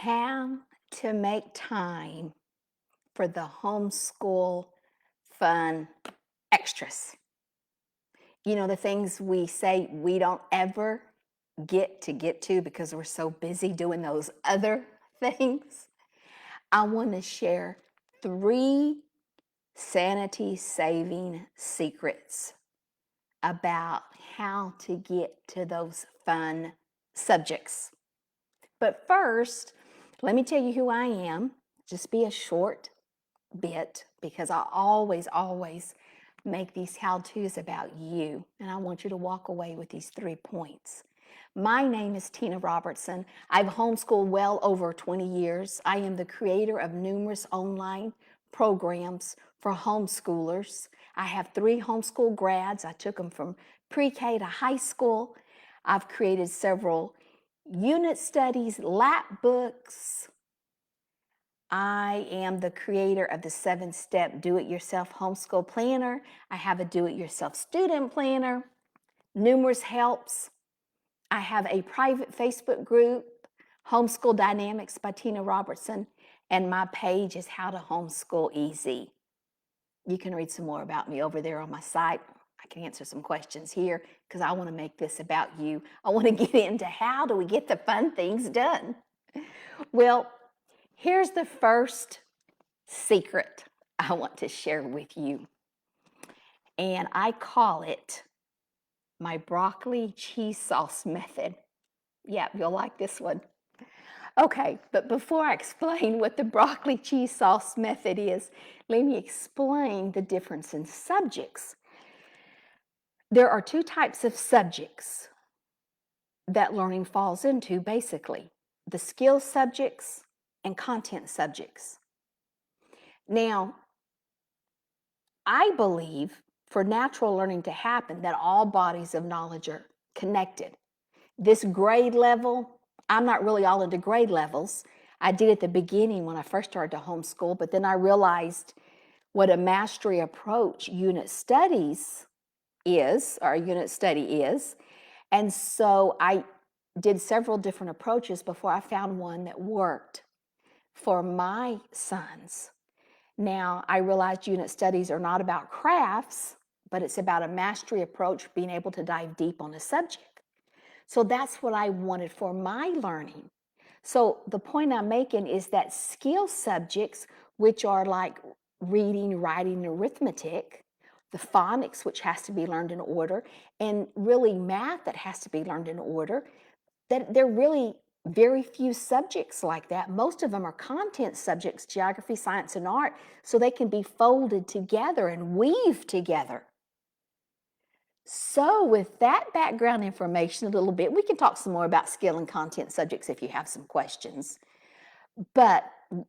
How to make time for the homeschool fun extras. You know, the things we say we don't ever get to because we're so busy doing those other things. I want to share 3 sanity saving secrets about how to get to those fun subjects. But first, let me tell you who I am. Just be a short bit because I always make these how-tos about you. And I want you to walk away with these 3 points. My name is Tina Robertson. I've homeschooled well over 20 years. I am the creator of numerous online programs for homeschoolers. I have 3 homeschool grads. I took them from pre-K to high school. I've created several unit studies, lap books. I am the creator of the 7-step do-it-yourself homeschool planner. I have a do-it-yourself student planner, numerous helps. I have a private Facebook group, Homeschool Dynamics by Tina Robertson, and my page is How to Homeschool Easy. You can read some more about me over there on my site. I can answer some questions here because I want to make this about you. I want to get into how do we get the fun things done. Well, here's the first secret I want to share with you. And I call it my broccoli cheese sauce method. Yeah, you'll like this one. Okay, but before I explain what the broccoli cheese sauce method is, let me explain the difference in subjects. There are 2 types of subjects that learning falls into, basically. The skill subjects and content subjects. Now, I believe for natural learning to happen that all bodies of knowledge are connected. This grade level, I'm not really all into grade levels. I did at the beginning when I first started to homeschool, but then I realized what a mastery approach unit studies is, or a unit study is. And so I did several different approaches before I found one that worked for my sons. Now, I realized unit studies are not about crafts, but it's about a mastery approach, being able to dive deep on a subject. So that's what I wanted for my learning. So the point I'm making is that skill subjects, which are like reading, writing, arithmetic, the phonics, which has to be learned in order, and really math that has to be learned in order, that they're really very few subjects like that. Most of them are content subjects, geography, science, and art, so they can be folded together and weave together. So with that background information a little bit, we can talk some more about skill and content subjects if you have some questions. But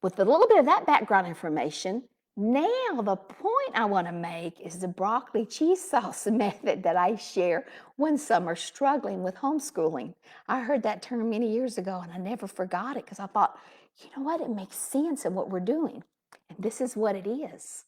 with a little bit of that background information, now the point I want to make is the broccoli cheese sauce method that I share when some are struggling with homeschooling. I heard that term many years ago and I never forgot it because I thought, you know what, it makes sense in what we're doing. And this is what it is.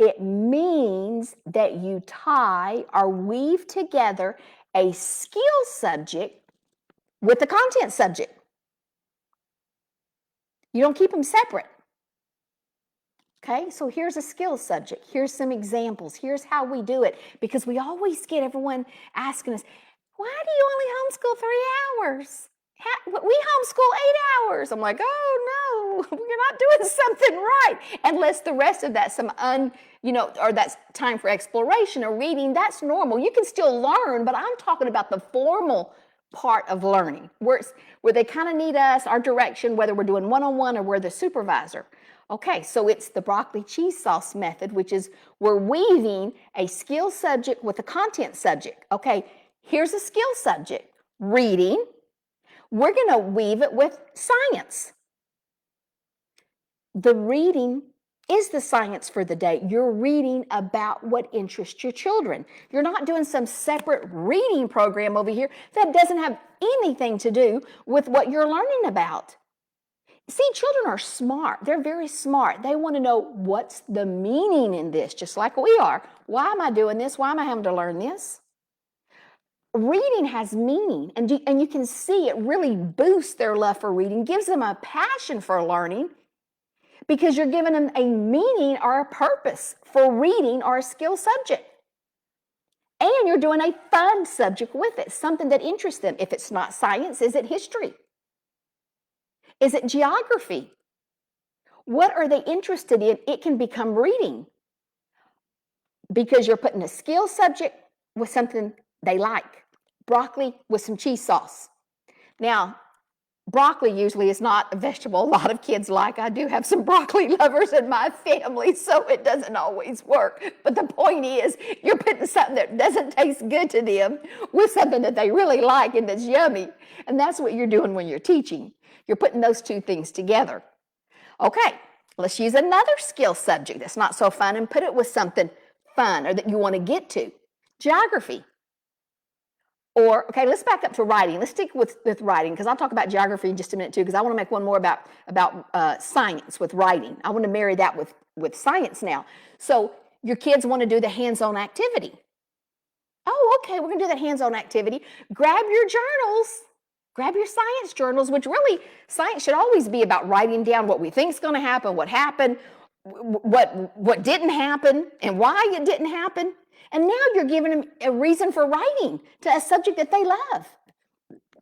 It means that you tie or weave together a skill subject with a content subject. You don't keep them separate. Okay, so here's a skill subject. Here's some examples. Here's how we do it. Because we always get everyone asking us, why do you only homeschool 3 hours? We homeschool 8 hours. I'm like, oh no, we're not doing something right. Unless the rest of that, or that's time for exploration or reading, that's normal. You can still learn, but I'm talking about the formal part of learning, where they kind of need us, our direction, whether we're doing one-on-one or we're the supervisor. Okay, so it's the broccoli cheese sauce method, which is we're weaving a skill subject with a content subject. Okay, here's a skill subject, reading. We're going to weave it with science. The reading is the science for the day. You're reading about what interests your children. You're not doing some separate reading program over here that doesn't have anything to do with what you're learning about. See, children are smart. They're very smart. They want to know what's the meaning in this, just like we are. Why am I doing this? Why am I having to learn this? reading has meaning, and you can see it really boosts their love for reading, gives them a passion for learning, because you're giving them a meaning or a purpose for reading or a skill subject. And you're doing a fun subject with it, something that interests them. If it's not science, is it history? Is it geography? What are they interested in? It can become reading, because you're putting a skill subject with something they like. Broccoli with some cheese sauce. Now, broccoli usually is not a vegetable a lot of kids like. I do have some broccoli lovers in my family, so it doesn't always work. But the point is, you're putting something that doesn't taste good to them with something that they really like and that's yummy. And that's what you're doing when you're teaching. You're putting those two things together. Okay, let's use another skill subject that's not so fun and put it with something fun or that you want to get to. Geography. Or, okay, let's back up to writing. Let's stick with writing, because I'll talk about geography in just a minute too, because I want to make one more about science with writing. I want to marry that with science now. So your kids want to do the hands-on activity. Oh, okay, we're going to do that hands-on activity. Grab your journals. Grab your science journals, which really, science should always be about writing down what we think is going to happen, what happened, what didn't happen, and why it didn't happen. And now you're giving them a reason for writing to a subject that they love.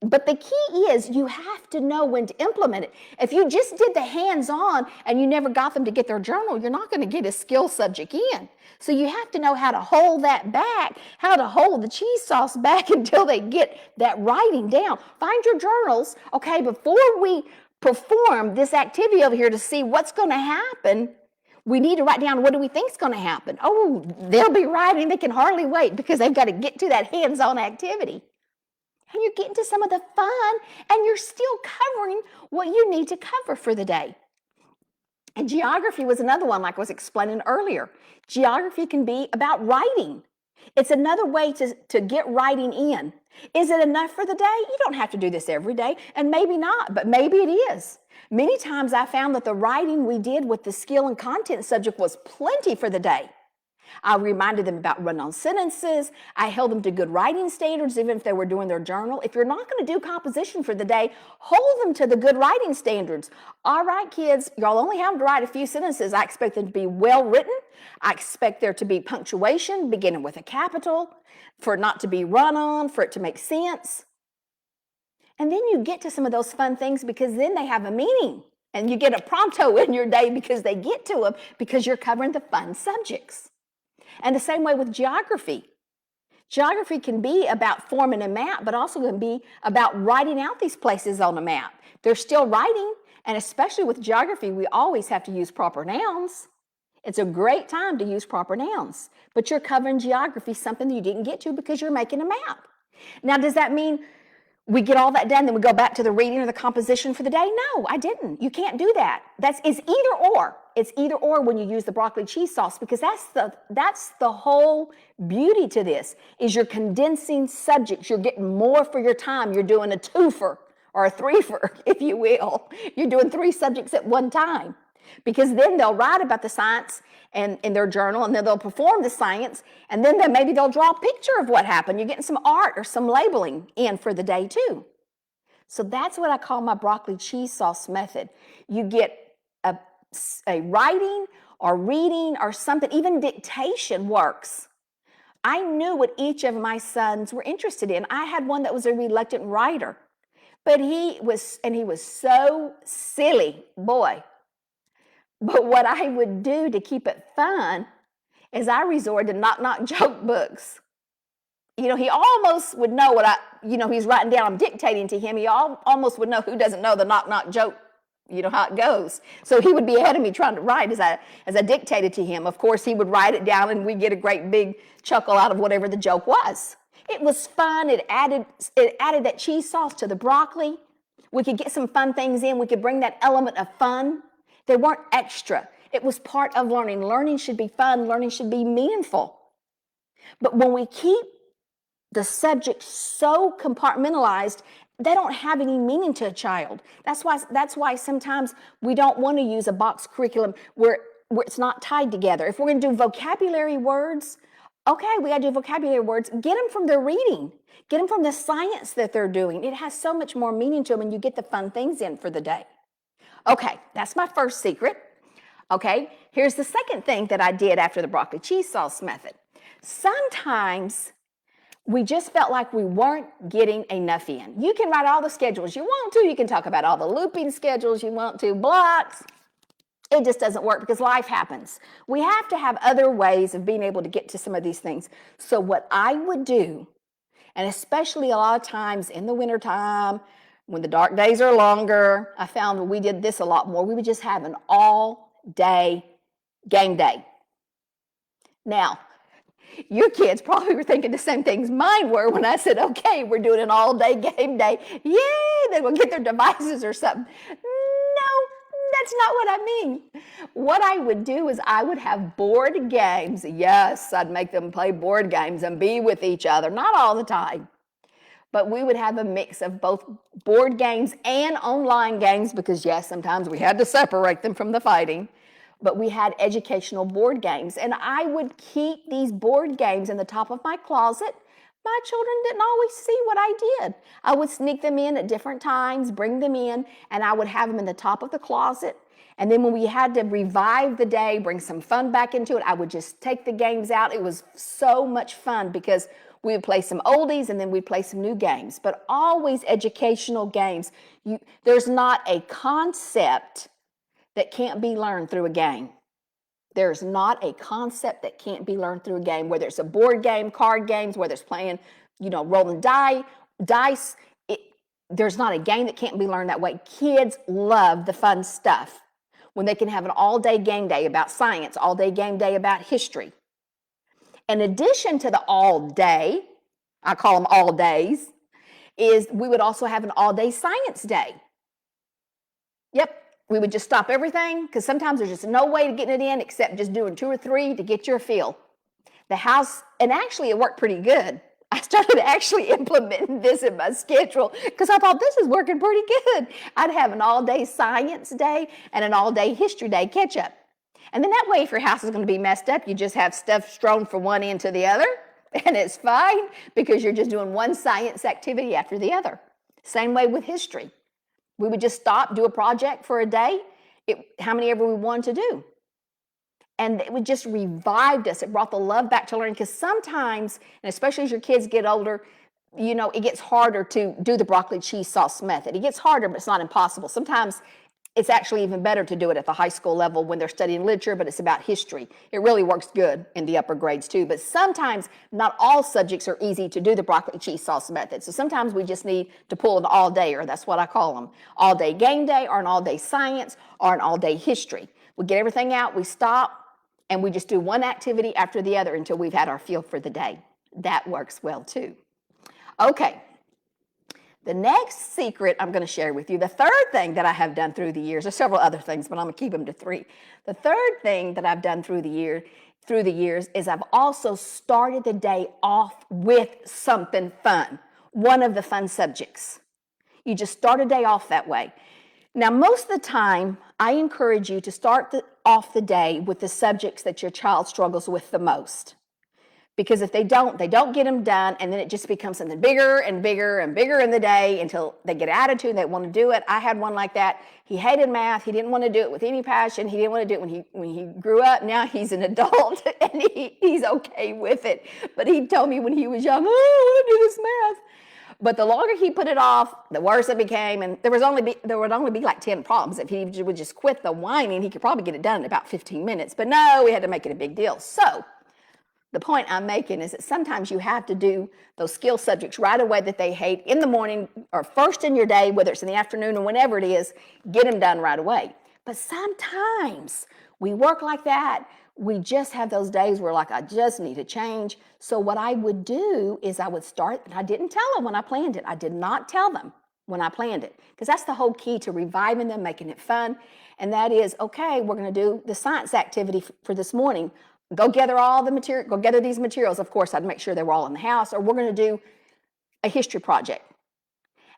But the key is you have to know when to implement it. If you just did the hands-on and you never got them to get their journal, you're not going to get a skill subject in. So you have to know how to hold that back, how to hold the cheese sauce back until they get that writing down. Find your journals, okay, before we perform this activity over here to see what's going to happen. We need to write down, what do we think is going to happen? Oh, they'll be writing. They can hardly wait because they've got to get to that hands-on activity. And you're getting to some of the fun, and you're still covering what you need to cover for the day. And geography was another one, like I was explaining earlier. Geography can be about writing. It's another way to get writing in. Is it enough for the day? You don't have to do this every day, and maybe not, but maybe it is. Many times I found that the writing we did with the skill and content subject was plenty for the day. I reminded them about run-on sentences. I held them to good writing standards, even if they were doing their journal. If you're not going to do composition for the day, hold them to the good writing standards. All right, kids, y'all only have to write a few sentences. I expect them to be well written. I expect there to be punctuation, beginning with a capital, for it not to be run-on, for it to make sense. And then you get to some of those fun things, because then they have a meaning. And you get a pronto in your day because they get to them, because you're covering the fun subjects. And the same way with geography. Geography can be about forming a map, but also can be about writing out these places on a map. They're still writing, and especially with geography, we always have to use proper nouns. It's a great time to use proper nouns, but you're covering geography, something that you didn't get to because you're making a map. Now, does that mean we get all that done, then we go back to the reading or the composition for the day? No, I didn't. You can't do that. It's either or. It's either or when you use the broccoli cheese sauce, because that's the whole beauty to this, is you're condensing subjects. You're getting more for your time. You're doing a twofer or a threefer, if you will. You're doing 3 subjects at one time, because then they'll write about the science and in their journal, and then they'll perform the science, and then maybe they'll draw a picture of what happened. You're getting some art or some labeling in for the day too. So that's what I call my broccoli cheese sauce method. You get a writing or reading or something, even dictation works. I knew what each of my sons were interested in. I had one that was a reluctant writer, but he was so silly, boy. But what I would do to keep it fun is I resorted to knock-knock joke books. You know, he almost would know he's writing down, I'm dictating to him. He almost would know who doesn't know the knock-knock joke, you know how it goes. So he would be ahead of me trying to write as I dictated to him. Of course, he would write it down, and we'd get a great big chuckle out of whatever the joke was. It was fun. It added that cheese sauce to the broccoli. We could get some fun things in. We could bring that element of fun. They weren't extra. It was part of learning. Learning should be fun. Learning should be meaningful. But when we keep the subject so compartmentalized, they don't have any meaning to a child. That's why sometimes we don't want to use a box curriculum where it's not tied together. If we're going to do vocabulary words, Okay, we got to do vocabulary words. Get them from their reading. Get them from the science that they're doing. It has so much more meaning to them, and you get the fun things in for the day. Okay, that's my first secret. Okay, here's the second thing that I did after the broccoli cheese sauce method. Sometimes we just felt like we weren't getting enough in. You can write all the schedules you want to. You can talk about all the looping schedules you want to, blocks. It just doesn't work because life happens. We have to have other ways of being able to get to some of these things. So what I would do, and especially a lot of times in the wintertime, when the dark days are longer, I found we did this a lot more. We would just have an all-day game day. Now, your kids probably were thinking the same things mine were when I said, okay, we're doing an all-day game day. Yay, they will get their devices or something. No, that's not what I mean. What I would do is I would have board games. Yes, I'd make them play board games and be with each other. Not all the time. But we would have a mix of both board games and online games because, yes, sometimes we had to separate them from the fighting. But we had educational board games. And I would keep these board games in the top of my closet. My children didn't always see what I did. I would sneak them in at different times, bring them in, and I would have them in the top of the closet. And then when we had to revive the day, bring some fun back into it, I would just take the games out. It was so much fun because we would play some oldies and then we'd play some new games, but always educational games. There's not a concept that can't be learned through a game. There's not a concept that can't be learned through a game, whether it's a board game, card games, whether it's playing, rolling dice. There's not a game that can't be learned that way. Kids love the fun stuff. When they can have an all-day game day about science, all-day game day about history. In addition to the all-day, I call them all days, is we would also have an all-day science day. Yep. We would just stop everything because sometimes there's just no way to get it in except just doing 2 or 3 to get your feel. The house, and actually it worked pretty good. I started actually implementing this in my schedule because I thought this is working pretty good. I'd have an all-day science day and an all-day history day catch up. And then that way, if your house is going to be messed up, you just have stuff strewn from one end to the other, and it's fine because you're just doing one science activity after the other. Same way with history. We would just stop, do a project for a day, how many ever we wanted to do. And it would just revived us. It brought the love back to learning because sometimes, and especially as your kids get older, it gets harder to do the broccoli cheese sauce method. It gets harder, but it's not impossible. Sometimes it's actually even better to do it at the high school level when they're studying literature, but it's about history. It really works good in the upper grades too. But sometimes not all subjects are easy to do the broccoli cheese sauce method. So sometimes we just need to pull an all-dayer. That's what I call them. All-day game day or an all-day science or an all-day history. We get everything out, we stop, and we just do one activity after the other until we've had our feel for the day. That works well too. Okay. The next secret I'm going to share with you, the third thing that I have done through the years, there's several other things, but I'm going to keep them to 3. The third thing that I've done through the years is I've also started the day off with something fun, one of the fun subjects. You just start a day off that way. Now, most of the time, I encourage you to start off the day with the subjects that your child struggles with the most. Because if they don't get them done, and then it just becomes something bigger and bigger and bigger in the day until they get an attitude and they want to do it. I had one like that. He hated math. He didn't want to do it with any passion. He didn't want to do it when he grew up. Now he's an adult and he's okay with it. But he told me when he was young, oh, I want to do this math. But the longer he put it off, the worse it became. And there would only be like 10 problems. If he would just quit the whining, he could probably get it done in about 15 minutes. But no, we had to make it a big deal. So the point I'm making is that sometimes you have to do those skill subjects right away that they hate in the morning or first in your day, whether it's in the afternoon or whenever it is, get them done right away. But sometimes we work like that. We just have those days where I just need to change. So what I would do is I would start, and I didn't tell them when I planned it. I did not tell them when I planned it because that's the whole key to reviving them, making it fun. And that is, okay, we're going to do the science activity for this morning. Go gather all the material, go gather these materials. Of course, I'd make sure they were all in the house, or we're going to do a history project.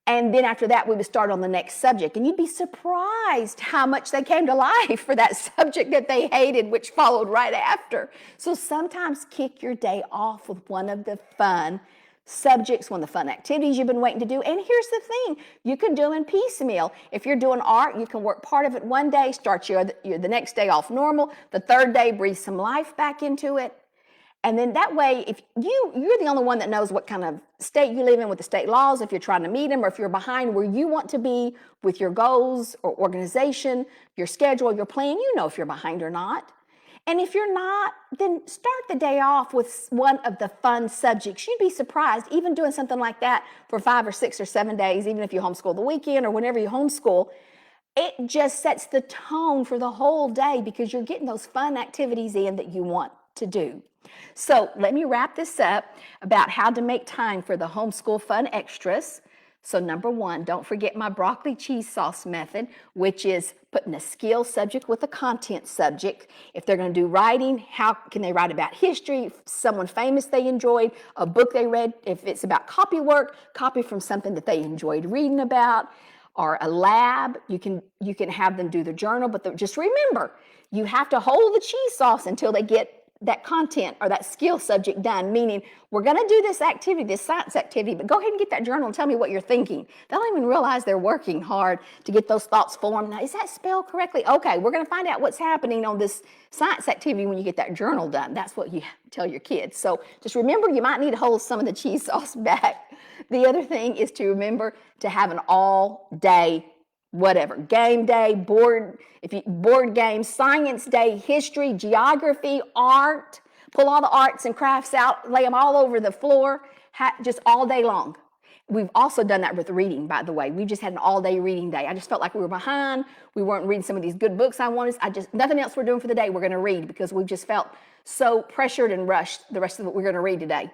And then after that, we would start on the next subject. And you'd be surprised how much they came to life for that subject that they hated, which followed right after. So sometimes kick your day off with one of the fun subjects, one of the fun activities you've been waiting to do. And here's the thing, you can do them piecemeal. If you're doing art, you can work part of it one day, start the next day off normal, the third day breathe some life back into it. And then that way, if you're the only one that knows what kind of state you live in with the state laws, if you're trying to meet them, or if you're behind where you want to be with your goals or organization, your schedule, your plan, you know if you're behind or not. And if you're not, then start the day off with one of the fun subjects. You'd be surprised, even doing something like that for 5 or 6 or 7 days, even if you homeschool the weekend or whenever you homeschool, it just sets the tone for the whole day because you're getting those fun activities in that you want to do. So let me wrap this up about how to make time for the homeschool fun extras. So number 1, don't forget my broccoli cheese sauce method, which is putting a skill subject with a content subject. If they're going to do writing, how can they write about history, someone famous they enjoyed, a book they read? If it's about copy work, copy from something that they enjoyed reading about, or a lab, you can have them do the journal, but just remember, you have to hold the cheese sauce until they get that content or that skill subject done, meaning we're going to do this activity, this science activity, but go ahead and get that journal and tell me what you're thinking. They don't even realize they're working hard to get those thoughts formed. Now, is that spelled correctly? Okay, we're going to find out what's happening on this science activity when you get that journal done. That's what you tell your kids. So just remember, you might need to hold some of the cheese sauce back. The other thing is to remember to have an all-day whatever, game day, board games, science day, history, geography, art, pull all the arts and crafts out, lay them all over the floor, just all day long. We've also done that with reading, by the way. We just had an all-day reading day. I just felt like we were behind. We weren't reading some of these good books I wanted. Nothing else we're doing for the day, we're going to read because we just felt so pressured and rushed the rest of what we're going to read today.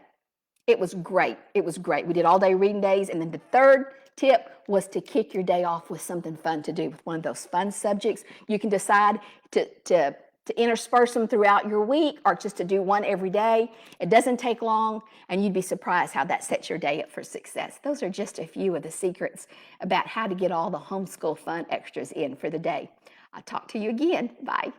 It was great. It was great. We did all-day reading days. And then the third tip was to kick your day off with something fun to do with one of those fun subjects. You can decide to intersperse them throughout your week or just to do one every day. It doesn't take long, and you'd be surprised how that sets your day up for success. Those are just a few of the secrets about how to get all the homeschool fun extras in for the day. I'll talk to you again. Bye.